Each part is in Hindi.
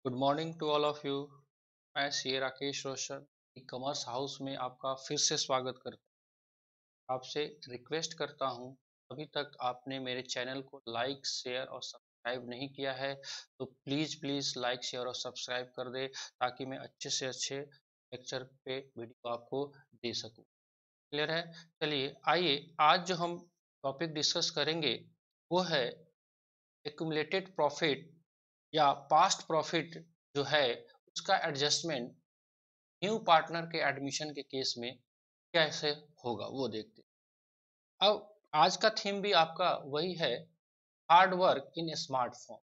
Good morning to all of you. मैं C Rakesh Roshan e commerce house में आपका फिर से स्वागत करता हूँ। आपसे रिक्वेस्ट करता हूँ, अभी तक आपने मेरे चैनल को लाइक शेयर और सब्सक्राइब नहीं किया है तो प्लीज़ प्लीज़ लाइक शेयर और सब्सक्राइब कर दे ताकि मैं अच्छे से अच्छे लेक्चर पे वीडियो आपको दे सकूँ। क्लियर है? चलिए आइए, आज जो हम टॉपिक डिस्कस करेंगे वो है एक्यूमुलेटेड प्रॉफिट या पास्ट प्रॉफिट जो है उसका एडजस्टमेंट न्यू पार्टनर के एडमिशन के केस में कैसे होगा वो देखते हैं। अब आज का थीम भी आपका वही है, हार्ड वर्क इन स्मार्टफोन।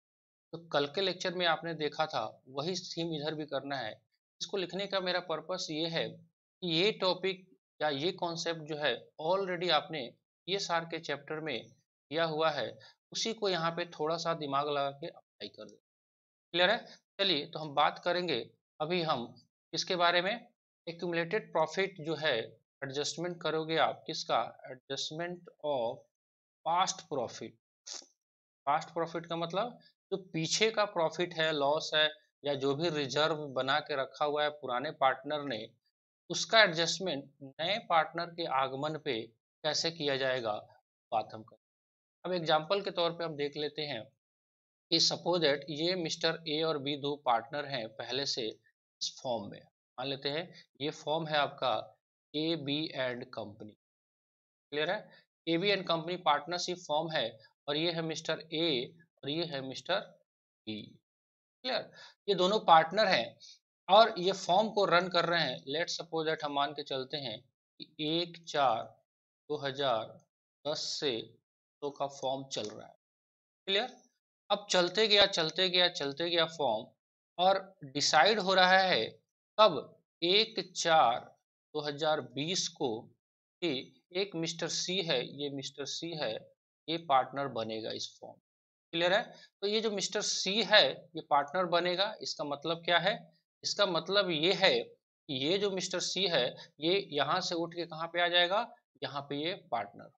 तो कल के लेक्चर में आपने देखा था वही थीम इधर भी करना है। इसको लिखने का मेरा पर्पस ये है कि ये टॉपिक या ये कॉन्सेप्ट जो है ऑलरेडी आपने ये सार के चैप्टर में किया हुआ है, उसी को यहाँ पे थोड़ा सा दिमाग लगा के अप्लाई कर दे। क्लियर है? चलिए तो हम बात करेंगे अभी हम इसके बारे में। एक्यूमुलेटेड प्रॉफिट जो है एडजस्टमेंट करोगे आप किसका? Adjustment of past profit. Past profit का मतलब जो पीछे का प्रॉफिट है, लॉस है, या जो भी रिजर्व बना के रखा हुआ है पुराने पार्टनर ने, उसका एडजस्टमेंट नए पार्टनर के आगमन पे कैसे किया जाएगा, बात हम करें। अब एग्जांपल के तौर पे हम देख लेते हैं कि सपोज दैट ये मिस्टर ए और बी दो पार्टनर हैं पहले से इस फॉर्म में। मान लेते हैं ये फॉर्म है आपका A B and company. Clear है? A B and company partnership form है और ये है मिस्टर ए और ये है मिस्टर बी। क्लियर? ये दोनों पार्टनर हैं और ये फॉर्म को रन कर रहे हैं। लेट सपोज दैट हम मान के चलते हैं कि 1/4/2010 से तो का फॉर्म चल रहा है। क्लियर? अब चलते गया चलते गया चलते गया फॉर्म, और डिसाइड हो रहा है कब? 1/4/2020 को कि एक मिस्टर सी है, ये मिस्टर सी है, ये पार्टनर बनेगा इस फॉर्म। क्लियर है? तो ये जो मिस्टर सी है ये पार्टनर बनेगा। इसका मतलब क्या है? इसका मतलब ये है कि ये जो मिस्टर सी है ये यहाँ से उठ के कहाँ पे आ जाएगा? यहाँ पे ये पार्टनर।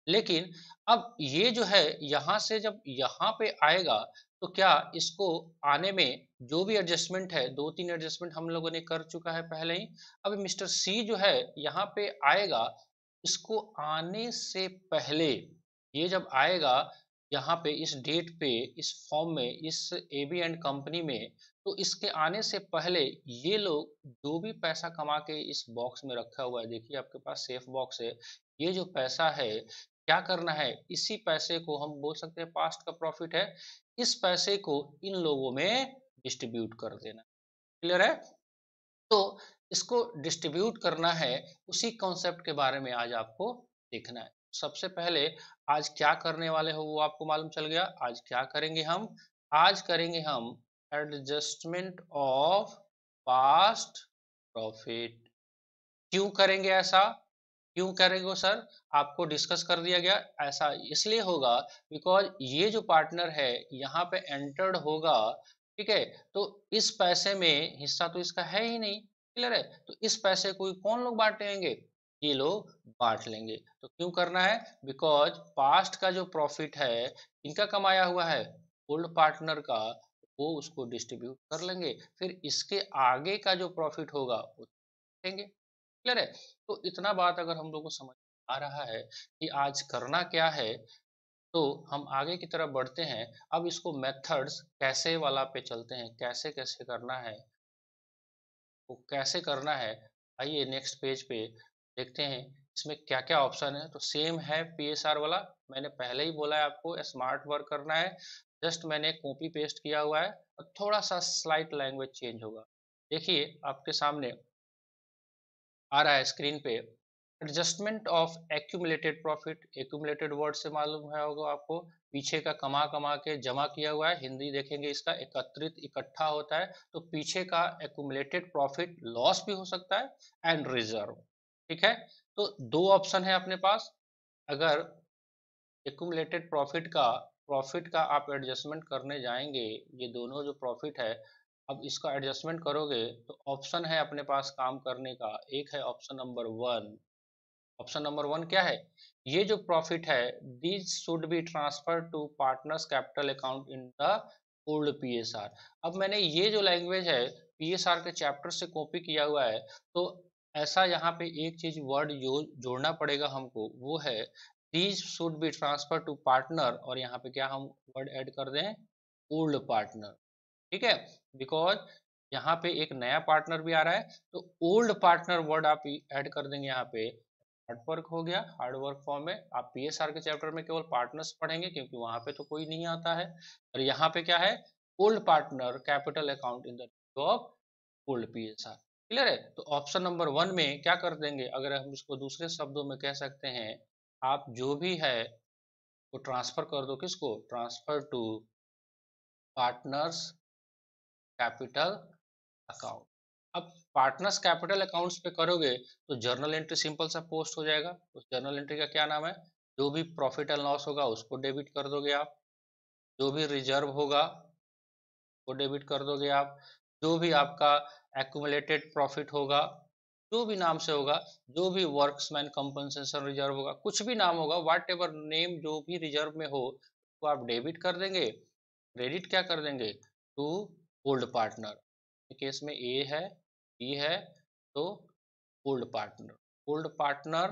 लेकिन अब ये जो है यहाँ से जब यहाँ पे आएगा तो क्या इसको आने में जो भी एडजस्टमेंट है, दो तीन एडजस्टमेंट हम लोगों ने कर चुका है पहले ही। अब मिस्टर सी जो है यहाँ पे आएगा, इसको आने से पहले, ये जब आएगा यहाँ पे इस डेट पे इस फॉर्म में इस ए बी एंड कंपनी में, तो इसके आने से पहले ये लोग जो भी पैसा कमा के इस बॉक्स में रखा हुआ है, देखिए आपके पास सेफ बॉक्स है, ये जो पैसा है क्या करना है? इसी पैसे को हम बोल सकते हैं पास्ट का प्रॉफिट है, इस पैसे को इन लोगों में डिस्ट्रीब्यूट कर देना। क्लियर है? तो इसको डिस्ट्रीब्यूट करना है, उसी कॉन्सेप्ट के बारे में आज आपको देखना है। सबसे पहले आज क्या करने वाले हो वो आपको मालूम चल गया। आज क्या करेंगे हम? आज करेंगे हम एडजस्टमेंट ऑफ पास्ट प्रॉफिट। क्यों करेंगे ऐसा? क्यों करेंगे सर? आपको डिस्कस कर दिया गया। ऐसा इसलिए होगा बिकॉज ये जो पार्टनर है यहाँ पे एंटर्ड होगा, ठीक है, तो इस पैसे में हिस्सा तो इसका है ही नहीं। क्लियर है? तो इस पैसे को कौन लोग बांटेंगे? ये लोग बांट लेंगे। तो क्यों करना है? बिकॉज पास्ट का जो प्रॉफिट है इनका कमाया हुआ है, ओल्ड पार्टनर का, वो उसको डिस्ट्रीब्यूट कर लेंगे, फिर इसके आगे का जो प्रॉफिट होगा वो देंगे। क्लियर है? तो इतना बात अगर हम लोग को समझ आ रहा है कि आज करना क्या है, तो हम आगे की तरफ बढ़ते हैं। अब इसको मेथड्स कैसे वाला पे चलते हैं, कैसे कैसे करना है, वो कैसे करना है। आइए नेक्स्ट पेज पे देखते हैं इसमें क्या क्या ऑप्शन है। तो सेम है पीएसआर वाला, मैंने पहले ही बोला है आपको स्मार्ट वर्क करना है। जस्ट मैंने कॉपी पेस्ट किया हुआ है और थोड़ा सा स्लाइट लैंग्वेज चेंज होगा। देखिए आपके सामने आ रहा है स्क्रीन पे, adjustment of accumulated profit. Accumulated word से मालूम है होगा आपको, पीछे का कमा कमा के जमा किया हुआ है, हिंदी देखेंगे इसका एकत्रित इकट्ठा होता है। तो पीछे का एक्यूमुलेटेड प्रॉफिट लॉस भी हो सकता है एंड रिजर्व। ठीक है? तो दो ऑप्शन है अपने पास। अगर एक्यूमुलेटेड प्रॉफिट का आप एडजस्टमेंट करने जाएंगे, ये दोनों जो प्रॉफिट है, अब इसका एडजस्टमेंट करोगे तो ऑप्शन है अपने पास काम करने का। एक है option number one. Option number one क्या है? ये जो प्रॉफिट है, this should be transfer to partners capital account in the old PSR. अब मैंने ये जो लैंग्वेज है पीएसआर के चैप्टर से कॉपी किया हुआ है, तो ऐसा यहाँ पे एक चीज वर्ड जो जोड़ना पड़ेगा हमको, वो है these should be transfer to partner, और यहाँ पे क्या हम वर्ड ऐड कर दें, ओल्ड पार्टनर। ठीक है, बिकॉज यहाँ पे एक नया पार्टनर भी आ रहा है, तो ओल्ड पार्टनर वर्ड आप ऐड कर देंगे यहाँ पे। हार्ड वर्क हो गया, हार्ड वर्क फॉर्म में आप पीएसआर के चैप्टर में केवल पार्टनर्स पढ़ेंगे क्योंकि वहां पे तो कोई नहीं आता है, और यहाँ पे क्या है, old partner capital account in the of old PSR. Clear है, तो ऑप्शन नंबर 1 में क्या कर देंगे, अगर हम इसको दूसरे शब्दों में कह सकते हैं, आप जो भी है वो ट्रांसफर कर दो, किसको, transfer to partners capital account. अब पार्टनर्स कैपिटल अकाउंट्स पे करोगे तो जर्नल एंट्री सिंपल सा पोस्ट हो जाएगा। उस जर्नल एंट्री का क्या नाम है, जो भी प्रॉफिट एंड लॉस होगा उसको डेबिट कर दोगे आप, जो भी रिजर्व होगा वो डेबिट कर दोगे आप, जो भी आपका एक्यूमुलेटेड प्रॉफिट होगा, जो भी नाम से होगा, जो भी वर्क्समैन कंपनसेशन रिजर्व होगा, कुछ भी नाम होगा, व्हाट एवर नेम जो भी रिजर्व में हो वो आप डेबिट कर देंगे, क्रेडिट क्या कर देंगे टू ओल्ड पार्टनर। केस में ए है, बी है, तो ओल्ड पार्टनर, ओल्ड पार्टनर,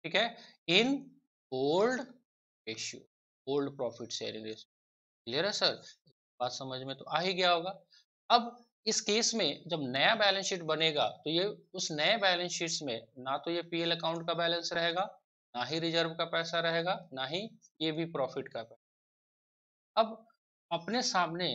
ठीक है, in old ratio, old profit sharing ratio. Clear है सर, बात समझ में तो आ ही गया होगा। अब इस केस में जब नया बैलेंस शीट बनेगा तो ये उस नए बैलेंस शीट्स में ना तो ये पीएल अकाउंट का बैलेंस रहेगा, ना ही रिजर्व का पैसा रहेगा, ना ही ये भी प्रॉफिट का पैसा। अब अपने सामने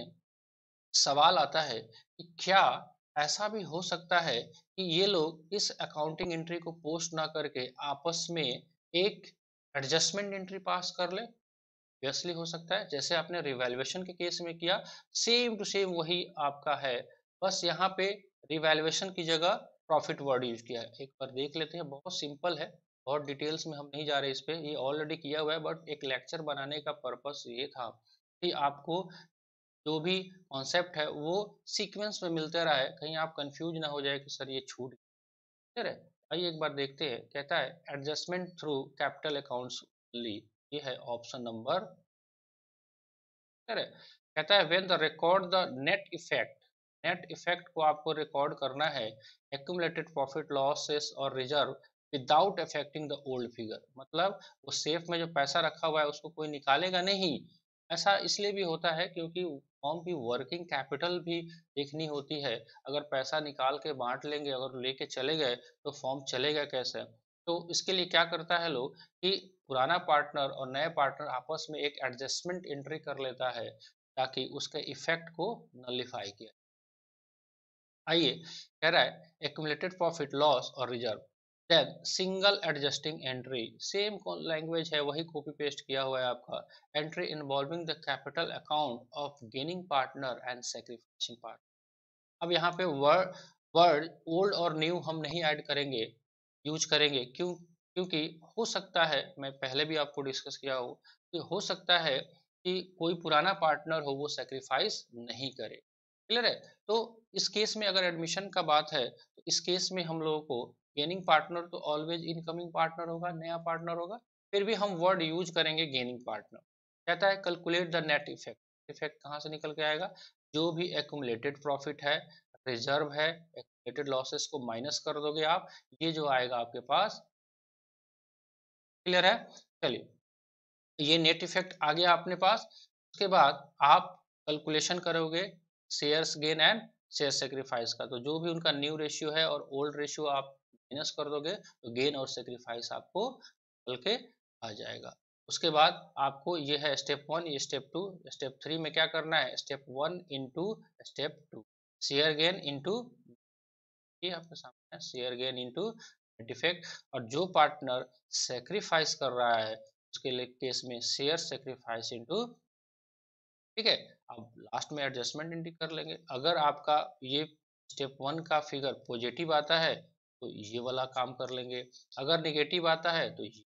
सवाल आता है कि क्या ऐसा भी हो सकता है कि ये लोग इस अकाउंटिंग एंट्री को पोस्ट ना करके आपस में एक एडजस्टमेंट एंट्री पास कर ले। ऑब्वियसली हो सकता है, जैसे आपने रिवैल्यूएशन के केस में किया, सेम टू सेम वही आपका है, बस यहाँ पे रिवैल्यूएशन की जगह प्रॉफिट वर्ड यूज किया है। एक बार देख लेते हैं, बहुत सिंपल है, बहुत डिटेल्स में हम नहीं जा रहे इस पे, ये ऑलरेडी किया हुआ है, बट एक लेक्चर बनाने का पर्पस ये था कि आपको जो भी कॉन्सेप्ट है वो सीक्वेंस में मिलते रहा है, कहीं आप कंफ्यूज ना हो जाए कि सर ये छूट गया है। आइए एक बार देखते हैं, कहता है adjustment through capital accounts only, ये है ऑप्शन नंबर, कहता है when the record the net effect, net effect को आपको रिकॉर्ड करना है एक्यूमुलेटेड प्रॉफिट लॉसेस और reserve without affecting the old figure, मतलब वो सेफ में जो पैसा रखा हुआ है उसको कोई निकालेगा नहीं। ऐसा इसलिए भी होता है क्योंकि फॉर्म की वर्किंग कैपिटल भी देखनी होती है, अगर पैसा निकाल के बांट लेंगे, अगर लेके चले गए तो फॉर्म चलेगा कैसे। तो इसके लिए क्या करता है लोग कि पुराना पार्टनर और नए पार्टनर आपस में एक एडजस्टमेंट एंट्री कर लेता है ताकि उसके इफेक्ट को नलिफाई किया। आइए, कह रहा है एक्यूमुलेटेड प्रॉफिट लॉस और reserve, then single adjusting entry, same language है, वही कॉपी पेस्ट किया हुआ है आपका, entry involving the capital account of gaining partner and sacrificing partner. अब यहाँ पे वर्ड वर्ड ओल्ड और न्यू हम नहीं ऐड करेंगे, यूज करेंगे, क्योंकि हो सकता है, मैं पहले भी आपको डिस्कस किया हो कि हो सकता है कि कोई पुराना पार्टनर हो वो सेक्रीफाइस नहीं करे। क्लियर है, तो इस केस में अगर एडमिशन का बात है तो इस केस में हम लोगों को गेनिंग पार्टनर तो ऑलवेज इनकमिंग पार्टनर होगा, नया पार्टनर होगा, फिर भी हम वर्ड यूज करेंगे गेनिंग पार्टनर। कहता है calculate the net effect, effect कहाँ से निकल के आएगा, जो भी एक्यूमुलेटेड प्रॉफिट है, रिजर्व है, एक्यूमुलेटेड लॉसेस को माइनस कर दोगे आप, ये जो आएगा आपके पास। क्लियर है, चलिए ये नेट इफेक्ट आ गया अपने पास। उसके बाद आप कैलकुलेशन करोगे shares gain and share sacrifice का, तो जो भी उनका न्यू रेशियो है और ओल्ड रेशियो आप माइनस कर दोगे तो गेन और सेक्रीफाइस आपको निकल के आ जाएगा। उसके बाद आपको ये है स्टेप 1, ये स्टेप 2, स्टेप 3 में क्या करना है, step 1 into step 2, share gain into, ये आपके सामने शेयर गेन इंटू डिफेक्ट, और जो पार्टनर सेक्रीफाइस कर रहा है उसके लिए केस में शेयर सेक्रीफाइस इंटू, ठीक है। अब लास्ट में एडजस्टमेंट एंट्री कर लेंगे, अगर आपका ये स्टेप 1 का फिगर पॉजिटिव आता है तो ये वाला काम कर लेंगे, अगर नेगेटिव आता है तो ये,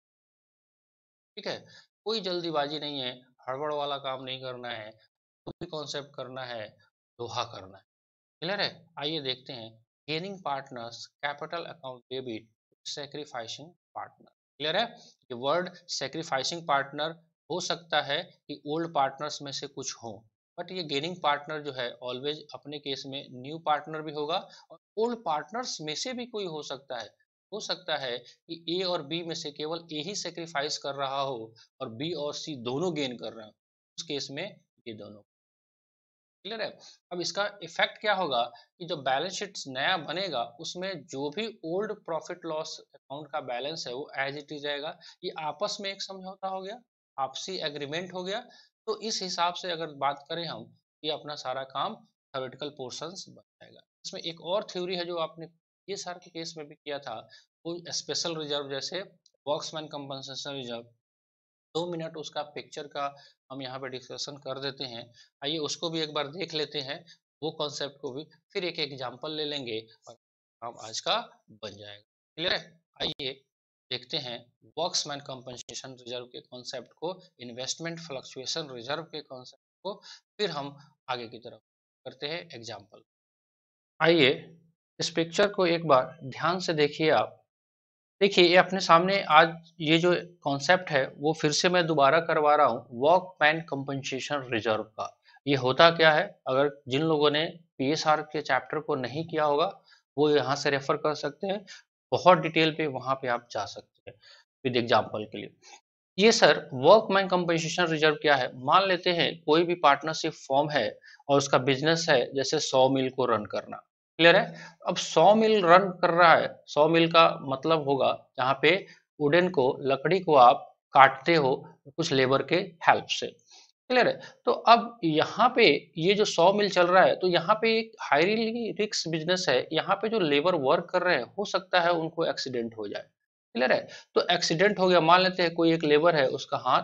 ठीक है, कोई जल्दीबाजी नहीं है, हड़बड़ वाला काम नहीं करना है, कोई कॉन्सेप्ट करना है, लोहा करना है। क्लियर है, आइए देखते हैं gaining partners capital account debit sacrificing partner. Clear है, ये वर्ड सेक्रीफाइसिंग पार्टनर हो सकता है कि ओल्ड पार्टनर्स में से कुछ हो, बट ये गेनिंग पार्टनर जो है ऑलवेज अपने केस में न्यू पार्टनर भी होगा और ओल्ड पार्टनर्स में से भी कोई हो सकता है कि ए और बी में से केवल ए ही सेक्रीफाइस कर रहा हो और बी और सी दोनों गेन कर रहे हो, उस केस में ये दोनों। क्लियर है। अब इसका इफेक्ट क्या होगा कि जो बैलेंस शीट नया बनेगा उसमें जो भी ओल्ड प्रॉफिट लॉस अकाउंट का बैलेंस है वो एज इट इज रहेगा। ये आपस में एक समझौता हो गया, आपसी एग्रीमेंट हो गया। तो इस हिसाब से अगर बात करें हम, ये अपना सारा काम थ्योरेटिकल पोर्शंस बन जाएगा। इसमें एक और थ्योरी है जो आपने ये सार के केस में भी किया था, वो स्पेशल रिजर्व जैसे वर्क्समैन कंपनसेशन रिजर्व। 2 मिनट उसका पिक्चर का हम यहाँ पे डिस्कशन कर देते हैं। आइए उसको भी एक बार देख लेते हैं, वो कॉन्सेप्ट को भी, फिर एक एग्जांपल ले लेंगे और काम आज का बन जाएगा। क्लियर है। आइए देखते हैं वर्क्समैन कंपनसेशन रिजर्व के कॉन्सेप्ट को, इन्वेस्टमेंट फ्लक्चुएशन रिजर्व के कॉन्सेप्ट को, फिर हम आगे की तरफ करते हैं एग्जाम्पल। आइए इस पिक्चर को एक बार ध्यान से देखिए आप। देखिए ये अपने सामने आज ये जो कॉन्सेप्ट है वो फिर से मैं दोबारा करवा रहा हूँ, वर्कमैन कंपनसेशन रिजर्व का। ये होता क्या है, अगर जिन लोगों ने पीएसआर के चैप्टर को नहीं किया होगा वो यहाँ से रेफर कर सकते हैं, बहुत डिटेल पे वहाँ पे आप जा सकते हैं विद एग्जाम्पल के लिए। ये सर वर्कमैन कंपनसेशन रिजर्व क्या है, मान लेते हैं कोई भी पार्टनरशिप फॉर्म है और उसका बिजनेस है जैसे 100 मिल को रन करना। क्लियर है। अब 100 मिल रन कर रहा है, 100 मिल का मतलब होगा जहाँ पे वुडन को, लकड़ी को आप काटते हो कुछ लेबर के हेल्प से। क्लियर है। तो अब यहाँ पे ये जो 100 मिल चल रहा है तो यहाँ पे एक हाईली रिस्क बिजनेस है, यहाँ पे जो लेबर वर्क कर रहे हैं हो सकता है उनको एक्सीडेंट हो जाए। क्लियर है। तो एक्सीडेंट हो गया, मान लेते हैं कोई एक लेबर है उसका हाथ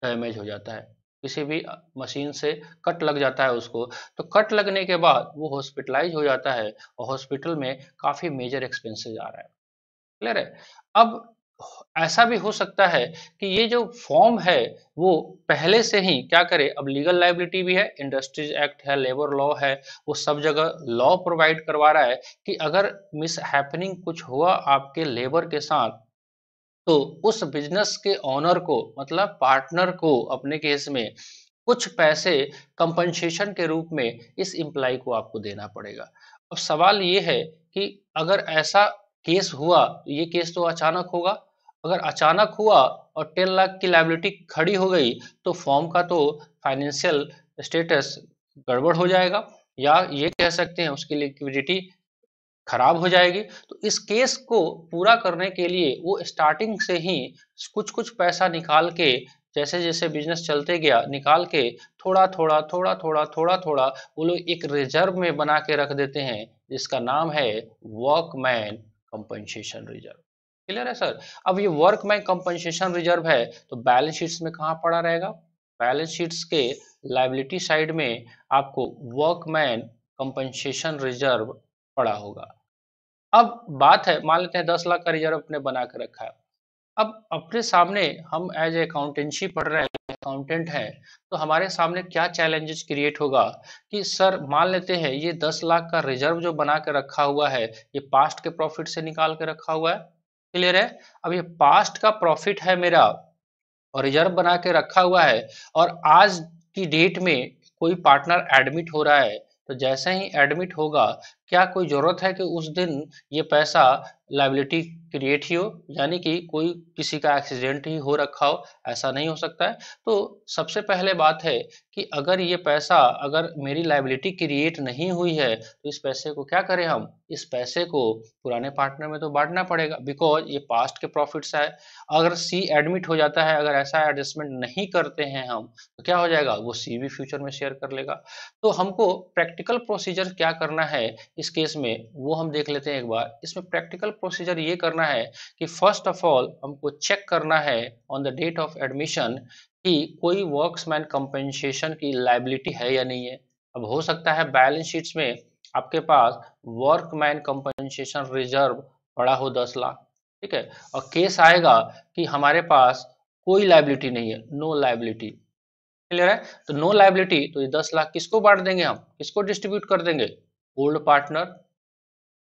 डैमेज हो जाता है, किसी भी मशीन से कट लग जाता है उसको, तो कट लगने के बाद वो हॉस्पिटलाइज हो जाता है और हॉस्पिटल में काफी मेजर एक्सपेंसेस आ रहा है। क्लियर है। अब ऐसा भी हो सकता है कि ये जो फॉर्म है वो पहले से ही क्या करे, अब लीगल लाइबिलिटी भी है, इंडस्ट्रीज एक्ट है, लेबर लॉ है, वो सब जगह लॉ प्रोवाइड करवा रहा है कि अगर मिस हैपनिंग कुछ हुआ आपके लेबर के साथ तो उस बिजनेस के ओनर को, मतलब पार्टनर को अपने केस में कुछ पैसे कंपनसेशन के रूप में इस इम्प्लाई को आपको देना पड़ेगा। अब सवाल ये है कि अगर ऐसा केस हुआ, ये केस तो अचानक होगा, अगर अचानक हुआ और 10 लाख की लायबिलिटी खड़ी हो गई तो फॉर्म का तो फाइनेंशियल स्टेटस गड़बड़ हो जाएगा, या ये कह सकते हैं उसकी लिक्विडिटी खराब हो जाएगी। तो इस केस को पूरा करने के लिए वो स्टार्टिंग से ही कुछ कुछ पैसा निकाल के, जैसे जैसे बिजनेस चलते गया निकाल के, थोड़ा थोड़ा थोड़ा थोड़ा थोड़ा थोड़ा वो लोग एक रिजर्व में बना के रख देते हैं जिसका नाम है वर्कमैन कंपनसेशन रिजर्व। क्लियर है सर। अब ये वर्कमैन कंपनसेशन रिजर्व है तो बैलेंस शीट्स में कहाँ पड़ा रहेगा, बैलेंस शीट्स के लायबिलिटी साइड में आपको वर्कमैन कंपनसेशन रिजर्व पड़ा होगा। अब बात है, मान लेते हैं 10 लाख का रिजर्व अपने बना के रखा है। अब अपने सामने हम एज अकाउंटेंसी पढ़ रहे हैं, अकाउंटेंट हैं, तो हमारे सामने क्या चैलेंजेस क्रिएट होगा कि सर मान लेते हैं ये 10 लाख का रिजर्व जो बना के रखा हुआ है ये पास्ट के प्रॉफिट से निकाल के रखा हुआ है। क्लियर है। अब ये पास्ट का प्रॉफिट है मेरा और रिजर्व बना के रखा हुआ है, और आज की डेट में कोई पार्टनर एडमिट हो रहा है, तो जैसे ही एडमिट होगा क्या कोई जरूरत है कि उस दिन ये पैसा लाइबिलिटी क्रिएट ही हो, यानी कि कोई किसी का एक्सीडेंट ही हो रखा हो, ऐसा नहीं हो सकता है। तो सबसे पहले बात है कि अगर ये पैसा, अगर मेरी लाइबिलिटी क्रिएट नहीं हुई है तो इस पैसे को क्या करें हम, इस पैसे को पुराने पार्टनर में तो बांटना पड़ेगा, बिकॉज ये पास्ट के प्रॉफिट्स है। अगर सी एडमिट हो जाता है, अगर ऐसा एडजस्टमेंट नहीं करते हैं हम, तो क्या हो जाएगा, वो सी भी फ्यूचर में शेयर कर लेगा। तो हमको प्रैक्टिकल प्रोसीजर क्या करना है इस केस में वो हम देख लेते हैं एक बार। इसमें प्रैक्टिकल प्रोसीजर ये करना है कि फर्स्ट ऑफ ऑल हमको चेक करना है on the date of admission कि कोई वर्क्समैन कंपनसेशन की लायबिलिटी है या नहीं है। अब हो सकता है बैलेंस शीट्स में आपके पास वर्कमैन कंपनसेशन रिजर्व पड़ा हो 10 लाख, ठीक है, और केस आएगा कि हमारे पास कोई लायबिलिटी नहीं है, नो लायबिलिटी। क्लियर है। तो नो लायबिलिटी, तो ये 10 लाख किसको बांट देंगे हम, किसको डिस्ट्रीब्यूट कर देंगे, ओल्ड पार्टनर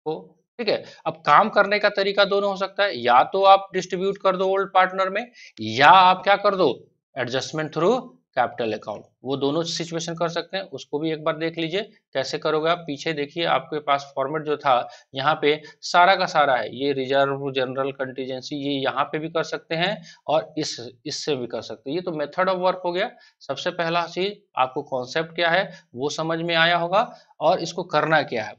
को। ठीक है। अब काम करने का तरीका दोनों हो सकता है, या तो आप डिस्ट्रीब्यूट कर दो ओल्ड पार्टनर में, या आप क्या कर दो, एडजस्टमेंट थ्रू कैपिटल अकाउंट, वो दोनों सिचुएशन कर सकते हैं, उसको भी एक बार देख लीजिए कैसे करोगे आप। पीछे देखिए आपके पास फॉर्मेट जो था यहाँ पे सारा का सारा है, ये रिजर्व, जनरल, कंटीजेंसी, ये यहाँ पे भी कर सकते हैं और इससे भी कर सकते हैं। ये तो मेथड ऑफ वर्क हो गया। सबसे पहला चीज आपको कॉन्सेप्ट क्या है वो समझ में आया होगा और इसको करना क्या है,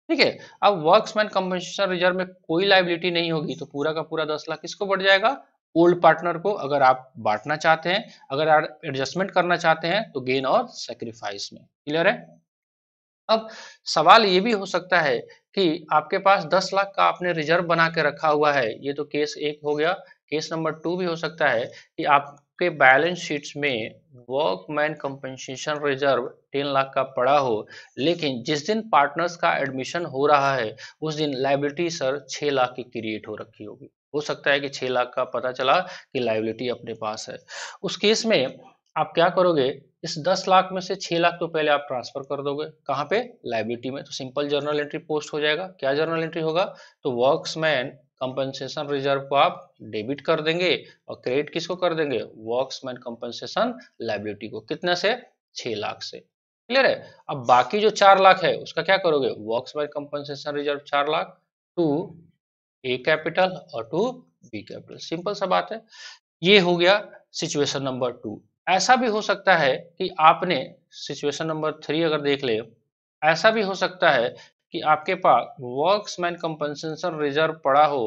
ठीक है। अब वर्क्समैन कंपनसेशन रिजर्व में कोई लाइबिलिटी नहीं होगी तो पूरा का पूरा 10 लाख किसको बढ़ जाएगा, ओल्ड पार्टनर को। अगर आप बांटना चाहते हैं, अगर आप एडजस्टमेंट करना चाहते हैं तो गेन और सेक्रीफाइस में। क्लियर है। अब सवाल ये भी हो सकता है कि आपके पास 10 लाख का आपने रिजर्व बना के रखा हुआ है, ये तो केस एक हो गया। केस नंबर 2 भी हो सकता है कि आपके बैलेंस शीट्स में वर्कमैन कंपनसेशन रिजर्व 10 लाख का पड़ा हो, लेकिन जिस दिन पार्टनर्स का एडमिशन हो रहा है उस दिन लाइबिलिटी सर 6 लाख की क्रिएट हो रखी होगी। हो सकता है कि 6 लाख का पता चला कि लाइबिलिटी अपने पास है। उस केस में आप क्या करोगे, इस 10 लाख में से 6 लाख तो पहले आप ट्रांसफर कर दोगे कहाँ पे, लाइबिलिटी में। तो सिंपल जर्नल एंट्री पोस्ट हो जाएगा। क्या जर्नल एंट्री होगा, तो वर्क्समैन कंपनसेशन रिजर्व को आप डेबिट कर देंगे और क्रेडिट किसको कर देंगे, वर्क्समैन कंपनसेशन लाइबिलिटी को। कितने से, 6 लाख से। क्लियर है। अब बाकी जो 4 लाख है उसका क्या करोगे, workmen compensation reserve 4 lakh to A capital और टू बी कैपिटल। सिंपल सा बात है। ये हो गया सिचुएशन नंबर 2। ऐसा भी हो सकता है कि आपने सिचुएशन नंबर 3 अगर देख ले, ऐसा भी हो सकता है कि आपके पास वर्क्समैन कंपनसेशन रिजर्व पड़ा हो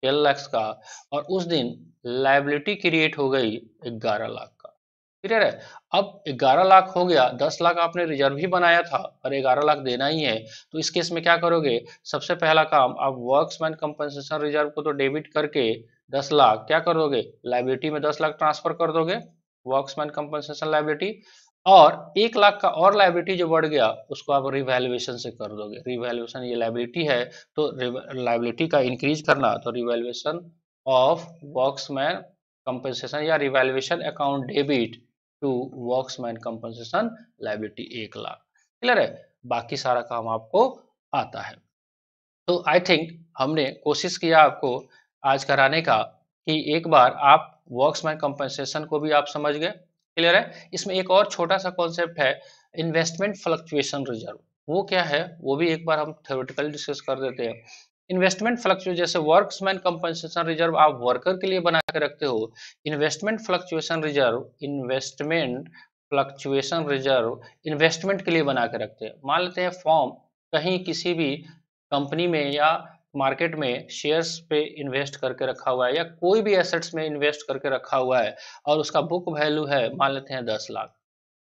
10 लाख का और उस दिन लाइबिलिटी क्रिएट हो गई 11 लाख का। क्लियर है। अब 11 लाख हो गया, 10 लाख आपने रिजर्व ही बनाया था और 11 लाख देना ही है, तो इस केस में क्या करोगे, सबसे पहला काम आप वर्क्समैन कंपनसेशन रिजर्व को तो डेबिट करके 10 लाख क्या कर दोगे, लाइबिलिटी में 10 लाख ट्रांसफर कर दोगे, वर्क्समैन कंपनसेशन लाइबिलिटी। और 1 लाख का और लाइबिलिटी जो बढ़ गया उसको आप रिवैल्यूएशन से कर दोगे। रिवैल्यूएशन, ये लाइबिलिटी है तो लाइबिलिटी का इंक्रीज करना, तो रिवैल्यूएशन ऑफ वर्क्समैन कंपनसेशन या revaluation account debit to workmen compensation liability 1 lakh. Clear है। बाकी सारा काम आपको आता है। तो आई थिंक हमने कोशिश किया आपको आज कराने का कि एक बार आप वर्क्समैन कंपनसेशन को भी आप समझ गए। क्लियर है। इसमें एक और छोटा सा कॉन्सेप्ट है, इन्वेस्टमेंट फ्लक्चुएशन रिजर्व। वो क्या है वो भी एक बार हम थ्योरेटिकली डिस्कस कर देते हैं। इन्वेस्टमेंट फ्लक्चुएशन, जैसे वर्क्समैन कंपनसेशन रिजर्व आप वर्कर के लिए बना के रखते हो, investment fluctuation reserve, investment fluctuation reserve investment के लिए बना के रखते हैं। मान लेते हैं फॉर्म कहीं किसी भी कंपनी में या मार्केट में शेयर्स पे इन्वेस्ट करके रखा हुआ है या कोई भी एसेट्स में इन्वेस्ट करके रखा हुआ है और उसका बुक वैल्यू है मान लेते हैं 10 लाख।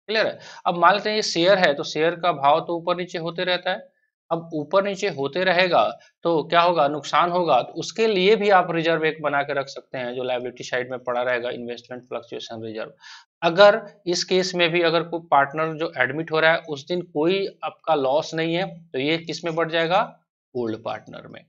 क्लियर है। अब मान लेते हैं ये शेयर है तो शेयर का भाव तो ऊपर नीचे होते रहता है। अब ऊपर नीचे होते रहेगा तो क्या होगा, नुकसान होगा, तो उसके लिए भी आप रिजर्व एक बना के रख सकते हैं जो लायबिलिटी साइड में पड़ा रहेगा, इन्वेस्टमेंट फ्लक्चुएशन रिजर्व। अगर इस केस में भी अगर कोई पार्टनर जो एडमिट हो रहा है उस दिन कोई आपका लॉस नहीं है तो ये किस में बढ़ जाएगा, ओल्ड पार्टनर में।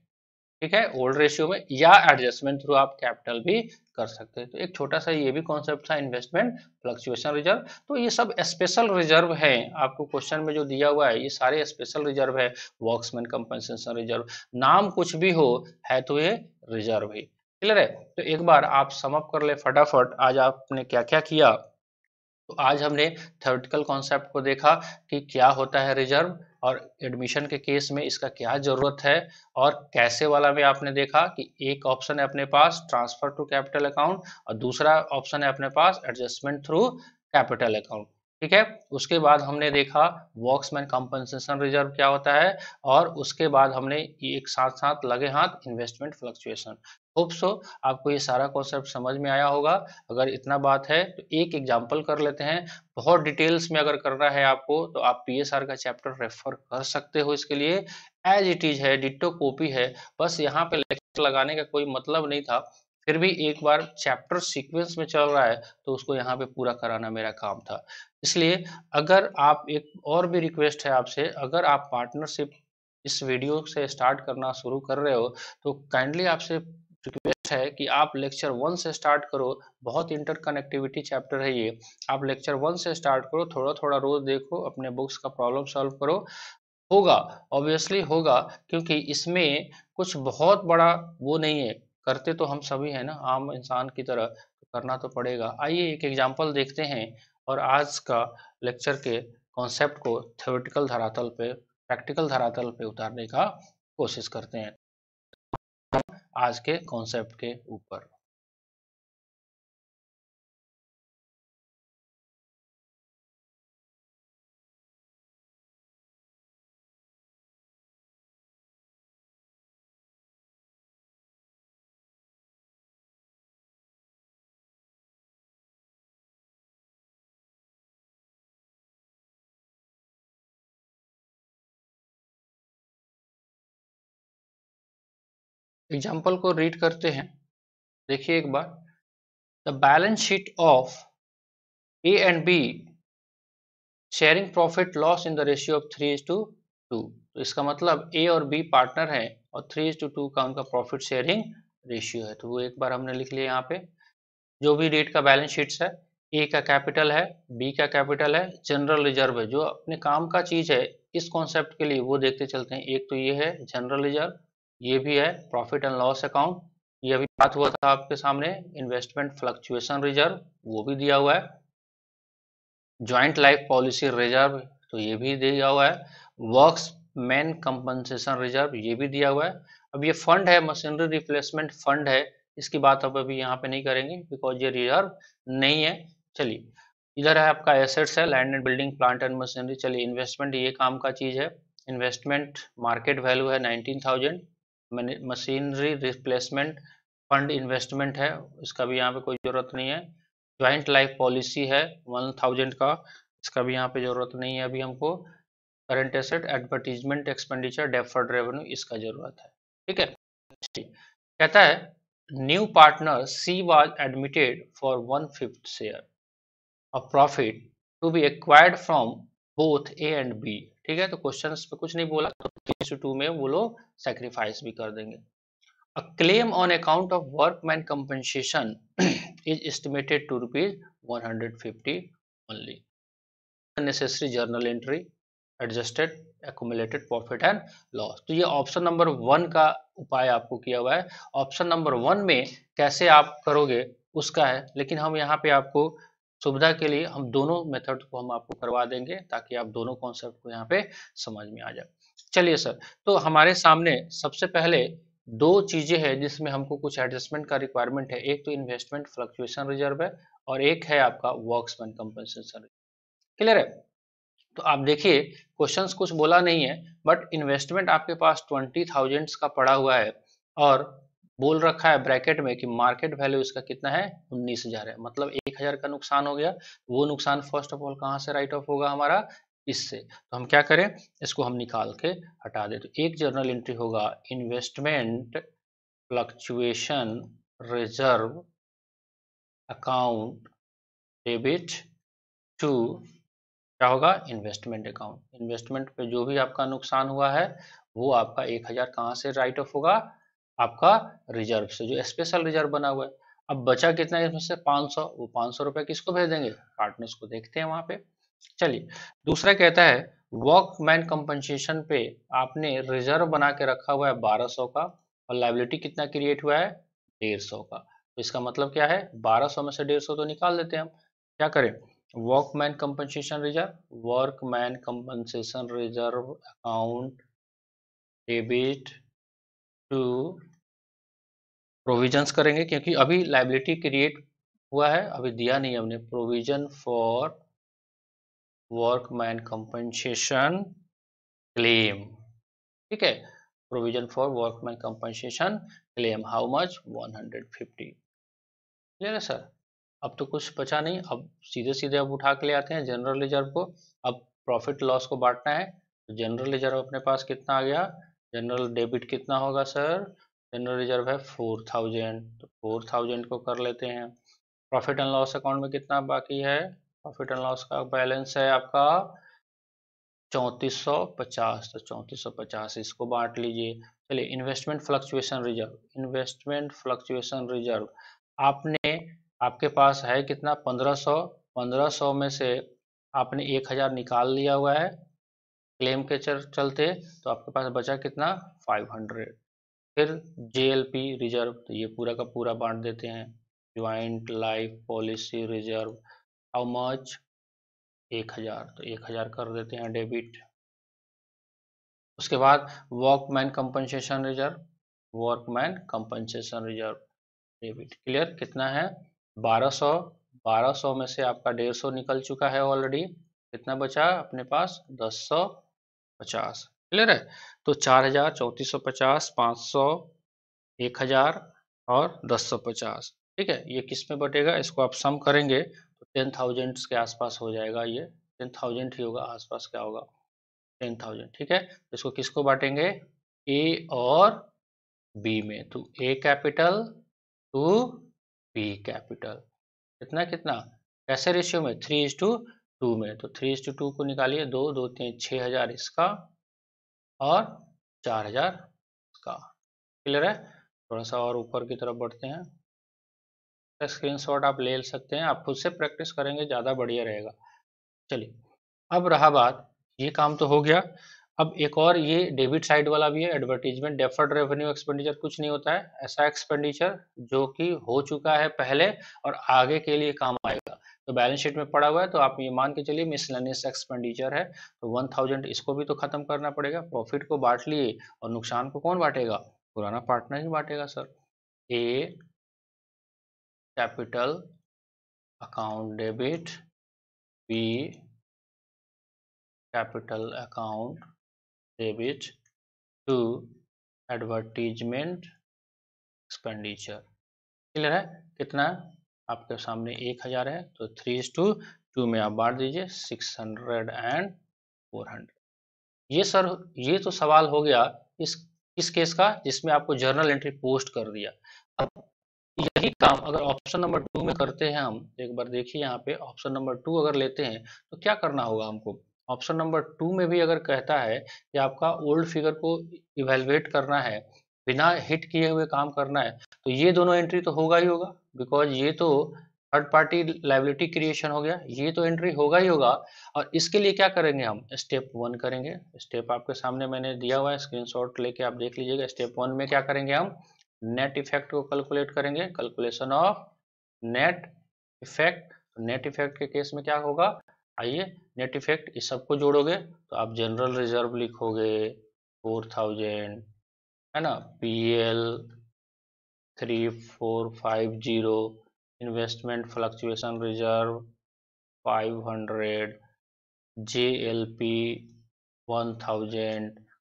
ठीक है, ओल्ड रेशियो में, या एडजस्टमेंट थ्रू आप कैपिटल भी कर सकते हैं। तो एक छोटा सा ये भी कॉन्सेप्ट था इन्वेस्टमेंट फ्लक्चुएशन रिजर्व। तो ये सब स्पेशल रिजर्व है, आपको क्वेश्चन में जो दिया हुआ है ये सारे स्पेशल रिजर्व है। वर्क्समैन कंपनसेशन रिजर्व, नाम कुछ भी हो है तो ये रिजर्व ही। क्लियर है। तो एक बार आप समअप कर ले फटाफट, आज आपने क्या क्या किया। तो आज हमने थ्योरेटिकल कॉन्सेप्ट को देखा कि क्या होता है रिजर्व और एडमिशन के केस में इसका क्या जरूरत है, और कैसे वाला में आपने देखा कि एक ऑप्शन है अपने पास ट्रांसफर टू कैपिटल अकाउंट और दूसरा ऑप्शन है अपने पास एडजस्टमेंट थ्रू कैपिटल अकाउंट। ठीक है। उसके बाद हमने देखा वर्क्समैन कंपनसेशन रिजर्व क्या होता है और उसके बाद हमने एक साथ साथ लगे हाथ इन्वेस्टमेंट फ्लक्चुएशन। होप सो आपको ये सारा कॉन्सेप्ट समझ में आया होगा। अगर इतना बात है तो एक एग्जांपल कर लेते हैं। बहुत डिटेल्स में अगर करना है आपको तो आप पीएसआर का चैप्टर रेफर कर सकते हो। इसके लिए एज इट इज है, डिट्टो कॉपी है, बस यहाँ पे लेक्चर लगाने का कोई मतलब नहीं था। फिर भी एक बार चैप्टर सीक्वेंस में चल रहा है तो उसको यहाँ पे पूरा कराना मेरा काम था। इसलिए अगर आप, एक और भी रिक्वेस्ट है आपसे, अगर आप पार्टनरशिप इस वीडियो से स्टार्ट करना शुरू कर रहे हो तो काइंडली आपसे रिक्वेस्ट है कि आप लेक्चर 1 से स्टार्ट करो। बहुत इंटरकनेक्टिविटी चैप्टर है ये। आप लेक्चर 1 से स्टार्ट करो, थोड़ा थोड़ा रोज देखो, अपने बुक्स का प्रॉब्लम सॉल्व करो। होगा, ऑब्वियसली होगा, क्योंकि इसमें कुछ बहुत बड़ा वो नहीं है। करते तो हम सभी हैं ना, आम इंसान की तरह, तो करना तो पड़ेगा। आइए एक एग्जांपल देखते हैं और आज का लेक्चर के कॉन्सेप्ट को थ्योरेटिकल धरातल पे, प्रैक्टिकल धरातल पे उतारने का कोशिश करते हैं आज के कॉन्सेप्ट के ऊपर। एग्जाम्पल को रीड करते हैं, देखिए एक बार। The balance sheet of A and B sharing profit loss in the ratio of 3:2। तो इसका मतलब ए और बी पार्टनर है और 3:2 का उनका प्रॉफिट शेयरिंग रेशियो है। तो वो एक बार हमने लिख लिया यहाँ पे। जो भी रेट का बैलेंस शीट्स है, ए का कैपिटल है, बी का कैपिटल है, जनरल रिजर्व है, जो अपने काम का चीज है इस कॉन्सेप्ट के लिए वो देखते चलते हैं। एक तो ये है जनरल रिजर्व, ये भी है प्रॉफिट एंड लॉस अकाउंट, ये अभी बात हुआ था आपके सामने इन्वेस्टमेंट फ्लक्चुएशन रिजर्व, वो भी दिया हुआ है। ज्वाइंट लाइफ पॉलिसी रिजर्व, तो ये भी दिया हुआ है। वर्क्स मैन कंपनसेशन रिजर्व, ये भी दिया हुआ है। अब ये फंड है, मशीनरी रिप्लेसमेंट फंड है, इसकी बात अब अभी यहाँ पे नहीं करेंगे बिकॉज ये रिजर्व नहीं है। चलिए, इधर है आपका एसेट्स है, land and building, plant and machinery. चलिए, इन्वेस्टमेंट ये काम का चीज है। इन्वेस्टमेंट मार्केट वैल्यू है 19,000। मशीनरी रिप्लेसमेंट फंड इन्वेस्टमेंट है, इसका भी यहाँ पे कोई जरूरत नहीं है। ज्वाइंट लाइफ पॉलिसी है 1,000 का, इसका भी यहाँ पे जरूरत नहीं है अभी हमको। Current asset, advertisement expenditure, deferred revenue, इसका जरूरत है। ठीक है, कहता है new partner C was admitted for 1/5 share of profit to be acquired from both A and B. ठीक है, तो क्वेश्चन पे कुछ नहीं बोला, तो 3:2 में वो लोग सेक्रीफाइस भी कर देंगे। A claim on account of workman compensation is estimated to ₹150 only. Necessary journal entry, adjusted accumulated profit and loss। तो ये ऑप्शन नंबर 1 का उपाय आपको किया हुआ है। ऑप्शन नंबर 1 में कैसे आप करोगे उसका है, लेकिन हम यहाँ पे आपको सुविधा के लिए हम दोनों मेथड को हम आपको करवा देंगे ताकि आप दोनों कॉन्सेप्ट को यहाँ पे समझ में आ जाए। चलिए सर, तो हमारे सामने सबसे पहले दो चीजें हैं जिसमें हमको कुछ एडजस्टमेंट का रिक्वायरमेंट है। एक तो इन्वेस्टमेंट फ्लक्चुएशन रिजर्व है और एक है आपका वर्क्समैन कंपनसेशन। क्लियर है? तो आप देखिए, क्वेश्चंस कुछ बोला नहीं है, बट इन्वेस्टमेंट आपके पास 20,000 का पड़ा हुआ है और बोल रखा है ब्रैकेट में कि मार्केट वैल्यू इसका कितना है, 19,000 है। मतलब 1,000 का नुकसान हो गया। वो नुकसान फर्स्ट ऑफ ऑल कहाँ से राइट ऑफ होगा हमारा, इससे। तो हम क्या करें, इसको हम निकाल के हटा दे। तो एक जर्नल एंट्री होगा investment fluctuation reserve account debit to, क्या होगा, इन्वेस्टमेंट अकाउंट। इन्वेस्टमेंट पे जो भी आपका नुकसान हुआ है वो आपका 1,000 कहाँ से राइट ऑफ होगा, आपका रिजर्व से, जो स्पेशल रिजर्व बना हुआ है। अब बचा कितना है इसमें से, 500। वो 500 रुपए किसको भेज देंगे, पार्टनर्स को। देखते हैं वहां पे। चलिए, दूसरा कहता है वर्कमैन कंपनसेशन पे आपने रिजर्व बना के रखा हुआ है 1200 का और लाइबिलिटी कितना क्रिएट हुआ है, 150 का। तो इसका मतलब क्या है, 1200 में से 150 तो निकाल देते हैं हम। क्या करें, workman compensation reserve, workman compensation reserve account debit to provisions करेंगे, क्योंकि अभी लाइबिलिटी क्रिएट हुआ है, अभी दिया नहीं हमने। Provision for workman compensation claim. ठीक है, provision for workman compensation claim, how much, 150। Clear है सर? अब तो कुछ बचा नहीं, अब सीधे सीधे अब उठा के ले आते हैं जनरल रिजर्व को। अब प्रॉफिट लॉस को बांटना है, तो जनरल रिजर्व अपने पास कितना आ गया, जनरल डेबिट कितना होगा सर, जनरल रिजर्व है 4,000, तो 4,000 को कर लेते हैं। प्रॉफिट एंड लॉस अकाउंट में कितना बाकी है, प्रॉफिट एंड लॉस का बैलेंस है आपका 3450, तो 3450 इसको बांट लीजिए। चलिए, investment fluctuation reserve, investment fluctuation reserve आपने, आपके पास है कितना, 1500। 1500 में से आपने 1,000 निकाल लिया हुआ है क्लेम के चलते, तो आपके पास बचा कितना, 500। फिर जेएलपी रिजर्व, तो ये पूरा का पूरा बांट देते हैं। Joint life policy reserve, how much, 1000, तो 1000 कर देते हैं डेबिट। उसके बाद workman compensation reserve, workman compensation reserve debit. Clear, कितना है 1200। 1200 में से आपका 150 निकल चुका है ऑलरेडी। कितना बचा अपने पास 1050। क्लियर है, तो 4000, 3450, 500, 1000 और 1050। ठीक है, ये किस में बटेगा, इसको आप सम करेंगे तो 10,000 के आसपास हो जाएगा। ये 10,000 ही होगा, आसपास क्या होगा 10,000। ठीक है, तो इसको किसको बांटेंगे ए और बी में, तो ए कैपिटल टू बी कैपिटल। कितना कितना कैसे रेशियो में 3:2 में, तो 3:2 को निकालिए, 2 2 3 6,000 इसका और 4,000 इसका। क्लियर है, थोड़ा सा और ऊपर की तरफ बढ़ते हैं। स्क्रीनशॉट आप ले सकते हैं, आप खुद से प्रैक्टिस करेंगे ज़्यादा बढ़िया रहेगा। चलिए, अब रहा बात, ये काम तो हो गया। अब एक और ये डेबिट साइड वाला भी है, एडवर्टीजमेंट डेफर्ड रेवेन्यू एक्सपेंडिचर। कुछ नहीं होता है ऐसा एक्सपेंडिचर जो कि हो चुका है पहले और आगे के लिए काम आएगा, तो बैलेंस शीट में पड़ा हुआ है, तो आप ये मान के चलिए मिसलेनियस एक्सपेंडिचर है। तो 1000 इसको भी तो खत्म करना पड़ेगा। प्रॉफिट को बांट लिए और नुकसान को कौन बांटेगा, पुराना पार्टनर ही बांटेगा sir. A capital account debit, B capital account debit to advertisement expenditure. Clear है, कितना आपके सामने 1000 है, तो 3:2 में आप बांट दीजिए 600 एंड 400। ये सर, ये तो सवाल हो गया इस केस का जिसमें आपको जर्नल एंट्री पोस्ट कर दिया। अब यही काम अगर ऑप्शन नंबर 2 में करते हैं हम, एक बार देखिए यहाँ पे ऑप्शन नंबर 2 अगर लेते हैं तो क्या करना होगा हमको। ऑप्शन नंबर 2 में भी अगर कहता है कि आपका ओल्ड फिगर को इवेलुएट करना है, बिना हिट किए हुए काम करना है, तो ये दोनों एंट्री तो होगा ही होगा, बिकॉज ये तो थर्ड पार्टी लाइबिलिटी क्रिएशन हो गया, ये तो एंट्री होगा ही होगा। और इसके लिए क्या करेंगे हम, स्टेप 1 करेंगे। स्टेप आपके सामने मैंने दिया हुआ है, स्क्रीनशॉट लेके आप देख लीजिएगा। स्टेप 1 में क्या करेंगे हम, नेट इफेक्ट को कैलकुलेट करेंगे, calculation of net effect. Net effect के केस में क्या होगा, आइए नेट इफेक्ट इस सबको जोड़ोगे तो आप जनरल रिजर्व लिखोगे 4000, है ना, PL 3450, investment fluctuation reserve 500, JLP 1000,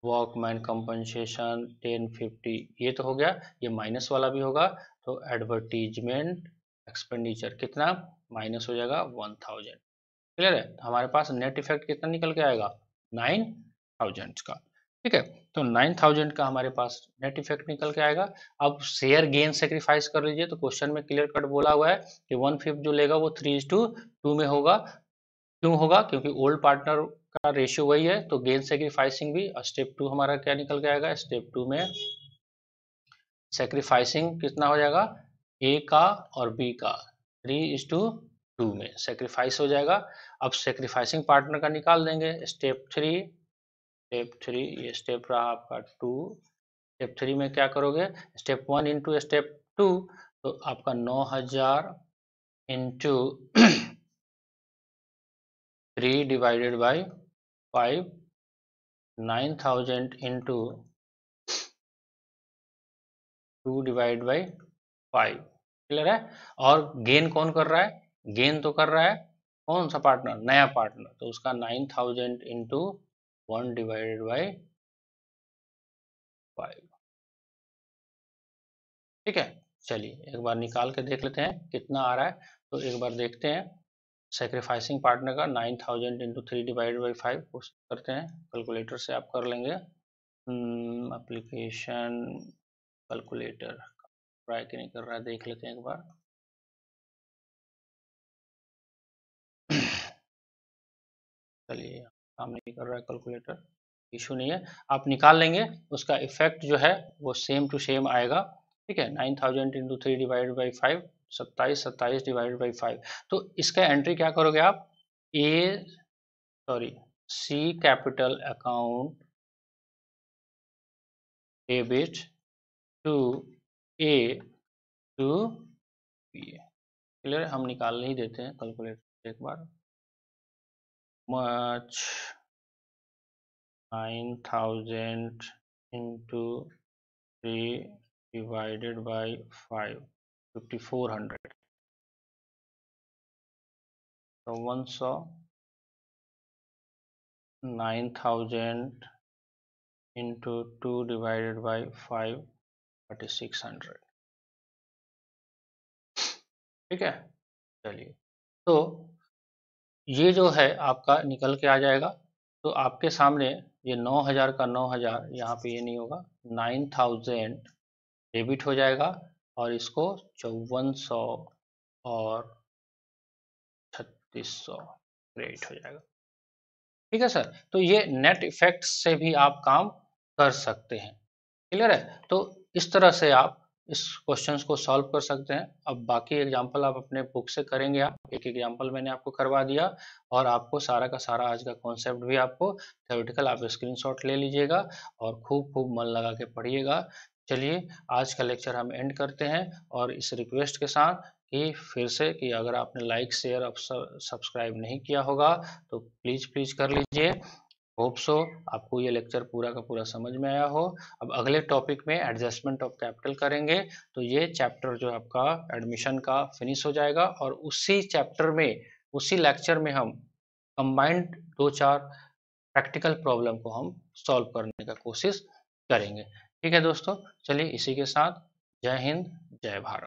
workman compensation 1050। ये तो हो गया, ये माइनस वाला भी होगा, तो एडवर्टीजमेंट एक्सपेंडिचर कितना माइनस हो जाएगा 1000। क्लियर है, हमारे पास नेट इफेक्ट कितना निकल के आएगा 9000 का। ठीक है, तो 9000 का हमारे पास नेट इफेक्ट निकल के आएगा। अब शेयर गेन सेक्रीफाइस कर लीजिए, तो क्वेश्चन में क्लियर कट बोला हुआ है कि 1/5 जो लेगा वो 3:2 में होगा। क्यों होगा, क्योंकि ओल्ड पार्टनर का रेशियो वही है, तो गेन सेक्रीफाइसिंग भी। स्टेप 2 हमारा क्या निकल के आएगा, स्टेप 2 में सेक्रीफाइसिंग कितना हो जाएगा, ए का और बी का 3:2 में सेक्रीफाइस हो जाएगा। अब सेक्रीफाइसिंग पार्टनर का निकाल देंगे। स्टेप थ्री ये स्टेप रहा आपका 2। स्टेप 3 में क्या करोगे, स्टेप 1 इंटू स्टेप 2, तो आपका 9000 into 3 divided by 5, 9000 into 2 divide by 5। Clear है, और गेन कौन कर रहा है, गेन तो कर रहा है कौन सा पार्टनर, नया पार्टनर, तो उसका 9000 इंटू 1 डिवाइडेड बाई 5। ठीक है, चलिए एक बार निकाल के देख लेते हैं कितना आ रहा है। तो एक बार देखते हैं सेक्रीफाइसिंग पार्टनर का 9000 इंटू 3 डिवाइडेड बाई 5 करते हैं, कैलकुलेटर से आप कर लेंगे। एप्लीकेशन कैलकुलेटर ट्राई कि नहीं कर रहा है, देख लेते हैं एक बार। चलिए, काम नहीं कर रहा है कैलकुलेटर, इशू नहीं है, आप निकाल लेंगे। उसका इफेक्ट जो है वो सेम टू सेम आएगा। ठीक है, 9000 into 3 divided by 5, 27 divided by 5। तो इसका एंट्री क्या करोगे आप, A sorry C capital account debit to A to B. Clear, हम निकाल ही देते हैं कैलकुलेटर एक बार। much 9000 into 3 divided by 5, 5400. So 9000 into 2 divided by 5, 3600. ठीक है, चलिए तो ये जो है आपका निकल के आ जाएगा। तो आपके सामने ये 9000 का 9000 यहाँ पे ये नहीं होगा, 9000 डेबिट हो जाएगा और इसको 5400 और 3600 क्रेडिट हो जाएगा। ठीक है सर, तो ये नेट इफेक्ट से भी आप काम कर सकते हैं। क्लियर है, तो इस तरह से आप इस क्वेश्चंस को सॉल्व कर सकते हैं। अब बाकी एग्जांपल आप अपने बुक से करेंगे। आप एक एग्जांपल मैंने आपको करवा दिया और आपको सारा का सारा आज का कॉन्सेप्ट भी आपको थ्योरेटिकल आप स्क्रीनशॉट ले लीजिएगा और खूब खूब मन लगा के पढ़िएगा। चलिए आज का लेक्चर हम एंड करते हैं और इस रिक्वेस्ट के साथ कि फिर से कि अगर आपने लाइक शेयर और सब्सक्राइब नहीं किया होगा तो प्लीज़ कर लीजिए। होप सो आपको ये लेक्चर पूरा का पूरा समझ में आया हो। अब अगले टॉपिक में एडजस्टमेंट ऑफ कैपिटल करेंगे, तो ये चैप्टर जो आपका एडमिशन का फिनिश हो जाएगा और उसी चैप्टर में उसी लेक्चर में हम कंबाइंड 2-4 प्रैक्टिकल प्रॉब्लम को हम सॉल्व करने का कोशिश करेंगे। ठीक है दोस्तों, चलिए इसी के साथ जय हिंद, जय भारत।